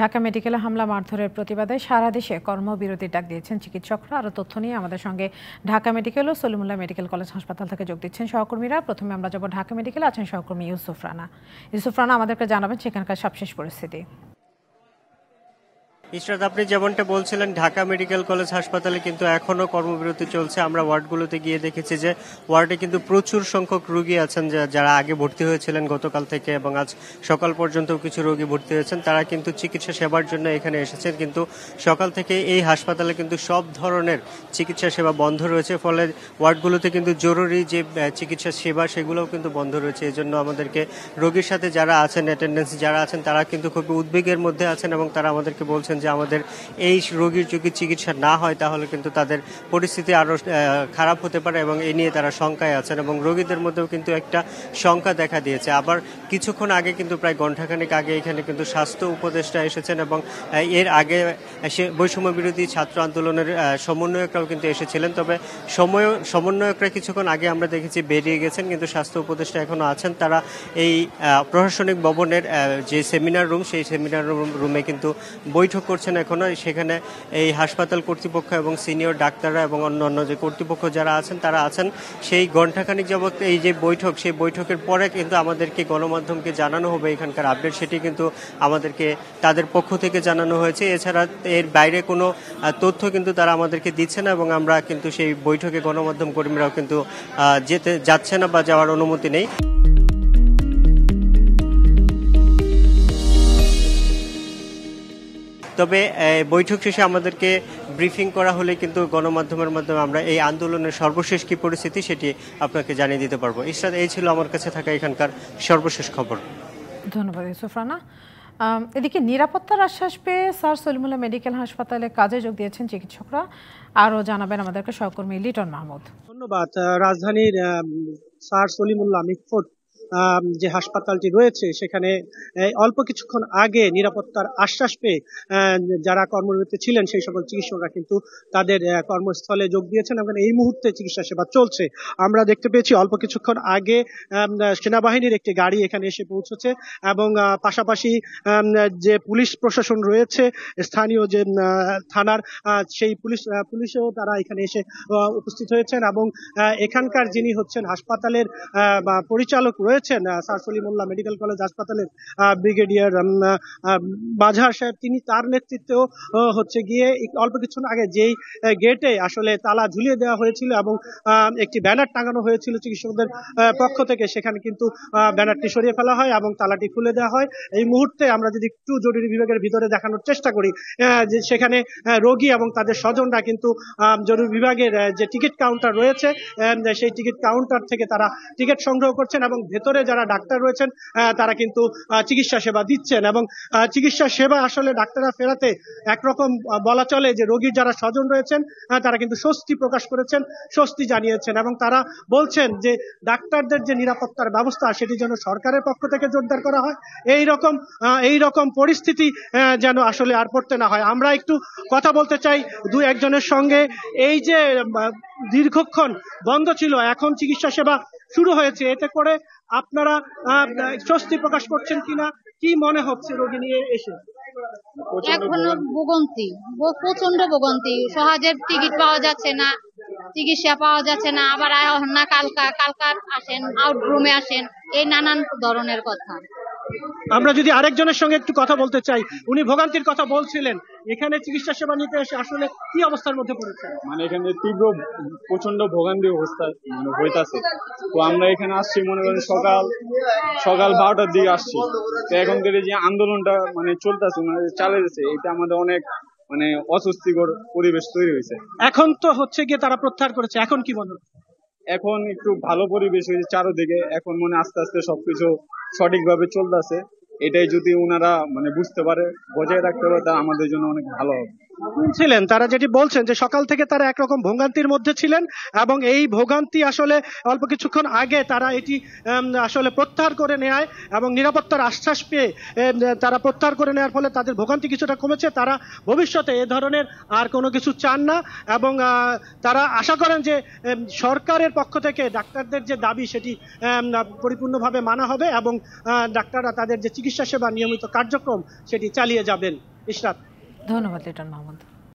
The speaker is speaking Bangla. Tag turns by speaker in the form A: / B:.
A: ঢাকা মেডিকেলে হামলা মারধরের প্রতিবাদে সারা দেশে কর্মবিরতির ডাক দিয়েছেন চিকিৎসকরা। আরও তথ্য নিয়ে আমাদের সঙ্গে ঢাকা মেডিকেল ও সলিমুল্লাহ মেডিকেল কলেজ হাসপাতাল থেকে যোগ দিচ্ছেন সহকর্মীরা। প্রথমে আমরা যাব ঢাকা মেডিকেলে, আছেন সহকর্মী ইউসুফ রানা। ইউসুফ রানা, আমাদেরকে জানাবেন সেখানকার সবশেষ পরিস্থিতি।
B: ইশরাত, আপনি যেমনটা বলছিলেন, ঢাকা মেডিকেল কলেজ হাসপাতালে কিন্তু এখনো কর্মবিরতি চলছে। আমরা ওয়ার্ডগুলোতে গিয়ে দেখেছি যে ওয়ার্ডে কিন্তু প্রচুর সংখ্যক রোগী আছেন যারা আগে ভর্তি হয়েছিলেন গতকাল থেকে, এবং আজ সকাল পর্যন্ত কিছু রোগী ভর্তি হয়েছেন। তারা কিন্তু চিকিৎসা সেবার জন্য এখানে এসেছেন, কিন্তু সকাল থেকে এই হাসপাতালে কিন্তু সব ধরনের চিকিৎসা সেবা বন্ধ রয়েছে। ফলে ওয়ার্ডগুলোতে কিন্তু জরুরি যে চিকিৎসা সেবা সেগুলোও কিন্তু বন্ধ রয়েছে। এই জন্য আমাদেরকে রোগীর সাথে যারা আছেন, অ্যাটেন্ডেন্স যারা আছেন, তারা কিন্তু খুব উদ্বেগের মধ্যে আছেন এবং তারা আমাদেরকে বলছেন যে আমাদের এই রোগীর যদি চিকিৎসা না হয় তাহলে কিন্তু তাদের পরিস্থিতি আরো খারাপ হতে পারে, এবং এই নিয়ে তারা শঙ্কায় আছেন। এবং রোগীদের মধ্যেও কিন্তু একটা শঙ্কা দেখা দিয়েছে। আবার কিছুক্ষণ আগে কিন্তু প্রায় ঘণ্টাখানেক আগে এখানে কিন্তু স্বাস্থ্য উপদেষ্টা এসেছেন, এবং এর আগে বৈষম্য বিরোধী ছাত্র আন্দোলনের সমন্বয়করাও কিন্তু এসেছিলেন। তবে সমন্বয়করা কিছুক্ষণ আগে আমরা দেখেছি বেরিয়ে গেছেন, কিন্তু স্বাস্থ্য উপদেষ্টা এখনো আছেন। তারা এই প্রশাসনিক ভবনের যে সেমিনার রুম, সেই সেমিনার রুমে কিন্তু বৈঠক করছেন এখনো। সেখানে এই হাসপাতাল কর্তৃপক্ষ এবং সিনিয়র ডাক্তাররা এবং অন্যান্য যে কর্তৃপক্ষ যারা আছেন তারা আছেন। সেই ঘণ্টাখানিক যাবত এই যে বৈঠক, সেই বৈঠকের পরে কিন্তু আমাদেরকে গণমাধ্যমকে জানানো হবে এখানকার আপডেট, সেটি কিন্তু আমাদেরকে তাদের পক্ষ থেকে জানানো হয়েছে। এছাড়া এর বাইরে কোনো তথ্য কিন্তু তারা আমাদেরকে দিচ্ছে না, এবং আমরা কিন্তু সেই বৈঠকে গণমাধ্যম কর্মীরাও কিন্তু যেতে যাচ্ছে না বা যাওয়ার অনুমতি নেই। তবে বৈঠক শেষে আমাদেরকে ব্রিফিং করা হলে কিন্তু গণমাধ্যমের মাধ্যমে আমরা এই আন্দোলনের সর্বশেষ কি পরিস্থিতি সেটি আপনাকে জানিয়ে দিতে পারবো। ইশরাত, এই ছিল আমার কাছে থাকা এখানকার সর্বশেষ খবর।
A: ধন্যবাদ ইউসুফ রানা। এদিকে নিরাপত্তার আশ্বাস পেয়ে স্যার সলিমুল্লাহ মেডিকেল হাসপাতালে কাজে যোগ দিয়েছেন চিকিৎসকরা। আরও জানাবেন আমাদেরকে সহকর্মী লিটন মাহমুদ।
C: ধন্যবাদ। রাজধানীর স্যার সলিমুল্লাহ মিটফোর্ড যে হাসপাতালটি রয়েছে সেখানে অল্প কিছুক্ষণ আগে নিরাপত্তার আশ্বাস পেয়ে যারা কর্মরত ছিলেন সেই সকল চিকিৎসকরা কিন্তু তাদের কর্মস্থলে যোগ দিয়েছেন এবং এই মুহূর্তে চিকিৎসা সেবা চলছে। আমরা দেখতে পেয়েছি অল্প কিছুক্ষণ আগে সেনাবাহিনীর একটি গাড়ি এখানে এসে পৌঁছেছে, এবং পাশাপাশি যে পুলিশ প্রশাসন রয়েছে, স্থানীয় যে থানার সেই পুলিশেও তারা এখানে এসে উপস্থিত হয়েছেন। এবং এখানকার যিনি হচ্ছেন হাসপাতালের পরিচালক রয়েছেন স্যার সলিমুল্লাহ মেডিকেল কলেজ হাসপাতালের ব্রিগেডিয়ার বাজহার সাহেব, তিনি তার নেতৃত্বেও হচ্ছে গিয়ে অল্প কিছুক্ষণ আগে যেই গেটে আসলে তালা ঝুলিয়ে দেওয়া হয়েছিল এবং একটি ব্যানার টাঙানো হয়েছিল চিকিৎসকদের পক্ষ থেকে, সেখানে কিন্তু ব্যানারটি সরিয়ে ফেলা হয় এবং তালাটি খুলে দেওয়া হয়। এই মুহূর্তে আমরা যদি একটু জরুরি বিভাগের ভিতরে দেখানোর চেষ্টা করি, যে সেখানে রোগী এবং তাদের স্বজনরা কিন্তু জরুরি বিভাগের যে টিকিট কাউন্টার রয়েছে সেই টিকিট কাউন্টার থেকে তারা টিকিট সংগ্রহ করছেন, এবং ভেতরে যারা ডাক্তার রয়েছেন তারা কিন্তু চিকিৎসা সেবা দিচ্ছেন। এবং চিকিৎসা সেবা আসলে ডাক্তাররা ফেরাতে একরকম বলা চলে যে রোগীর যারা স্বজন রয়েছেন তারা কিন্তু স্বস্তি প্রকাশ করেছেন, স্বস্তি জানিয়েছেন, এবং তারা বলছেন যে ডাক্তারদের যে নিরাপত্তার ব্যবস্থা সেটি যেন সরকারের পক্ষ থেকে জোরদার করা হয়। এই রকম পরিস্থিতি যেন আসলে আর পড়তে না হয়। আমরা একটু কথা বলতে চাই দু একজনের সঙ্গে। এই যে দীর্ঘক্ষণ বন্ধ ছিল, এখন চিকিৎসা সেবা শুরু হয়েছে, এতে করে আপনারা স্বস্তি প্রকাশ করছেন কিনা, কি মনে হচ্ছে রোগী নিয়ে এসে?
D: এখনো ভোগান্তি, প্রচন্ড ভোগান্তি, সহজে টিকিট পাওয়া যাচ্ছে না, চিকিৎসা পাওয়া যাচ্ছে না, আবার না কালকা আসেন, আউটরুমে আসেন, এই নানান ধরনের কথা।
C: আমরা যদি আরেকজনের সঙ্গে একটু কথা বলতে চাই, উনি ভোগান্তির কথা বলছিলেন, এখানে চিকিৎসা সেবা নিতে এসে আসলে কি অবস্থার মধ্যে পড়েছে?
E: মানে এখানে তীব্র প্রচন্ড ভোগান্তি অবস্থা হইতাছে। তো আমরা এখানে আসছি মনে করেন সকাল 12টার দিকে আসছি। তো এখন থেকে যে আন্দোলনটা মানে চলতেছে, মানে চালিয়েছে, এটা আমাদের অনেক মানে অস্বস্তিকর পরিবেশ তৈরি হয়েছে।
C: এখন তো হচ্ছে গিয়ে তারা প্রত্যাহার করেছে, এখন কি মনে হচ্ছে?
E: এখন একটু ভালো পরিবেশ হয়েছে চারোদিকে, এখন মনে আস্তে আস্তে সবকিছু সঠিকভাবে চলতেছে। এটাই যদি ওনারা মানে বুঝতে পারে, বজায় রাখতে পারে, তা আমাদের জন্য অনেক ভালো হবে।
C: ছিলেন তারা যেটি বলছেন যে সকাল থেকে তারা একরকম ভোগান্তির মধ্যে ছিলেন, এবং এই ভোগান্তি আসলে অল্প কিছুক্ষণ আগে তারা এটি আসলে প্রত্যাহার করে নেয় এবং নিরাপত্তার আশ্বাস পেয়ে তারা প্রত্যাহার করে নেওয়ার ফলে তাদের ভোগান্তি কিছুটা কমেছে। তারা ভবিষ্যতে এ ধরনের আর কোনো কিছু চান না, এবং তারা আশা করেন যে সরকারের পক্ষ থেকে ডাক্তারদের যে দাবি সেটি পরিপূর্ণভাবে মানা হবে এবং ডাক্তাররা তাদের যে চিকিৎসা চিকিৎসা সেবা নিয়মিত কার্যক্রম সেটি চালিয়ে যাবেন। ইশরাত।
A: ধন্যবাদ লিটন মাহমুদ।